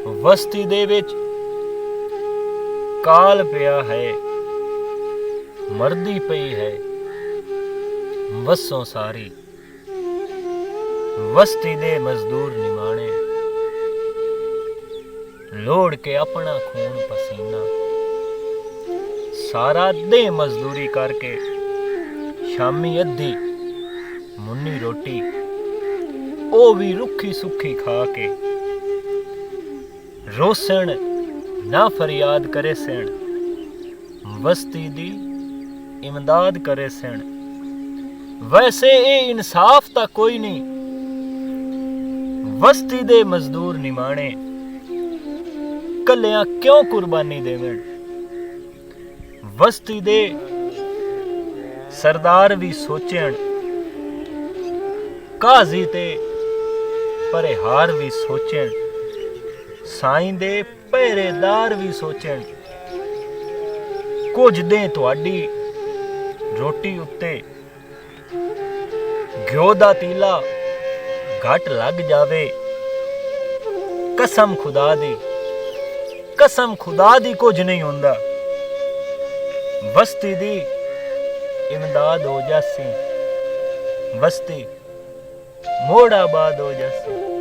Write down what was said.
ਵਸਤੀ ਦੇ ਵਿੱਚ ਕਾਲ ਪਿਆ ਹੈ, ਮਰਦੀ ਪਈ ਹੈ ਵਸੋਂ ਸਾਰੀ। ਵਸਤੀ ਦੇ ਮਜ਼ਦੂਰ ਨਿਮਾਣੇ ਲੋੜ ਕੇ ਆਪਣਾ ਖੂਨ ਪਸੀਨਾ ਸਾਰਾ ਦੇ ਮਜ਼ਦੂਰੀ ਕਰਕੇ ਸ਼ਾਮੀ ਅੱਧੀ ਮੁੰਨੀ ਰੋਟੀ ਉਹ ਵੀ ਰੁੱਖੀ ਸੁੱਖੀ ਖਾ ਕੇ ਰੋਸਣ ਨਾ ਫਰਿਆਦ करे सैन वस्ती दी इमदाद करे सैन। वैसे ये इंसाफ ता कोई नहीं, वस्ती दे मजदूर निमाणे कलियां क्यों कुर्बानी देवन। वस्ती दे सरदार भी सोचण, काजी ते परेहार भी सोचण, साईं दे पहरेदार भी सोचण। कुछ दे तुहाडी रोटी उत्ते घ्यो दा तीला घट लग जावे, कसम खुदा दी कुछ नहीं हुंदा। वस्ती दी इमदाद हो जासी, वस्ती मोड़ आबाद हो जासी।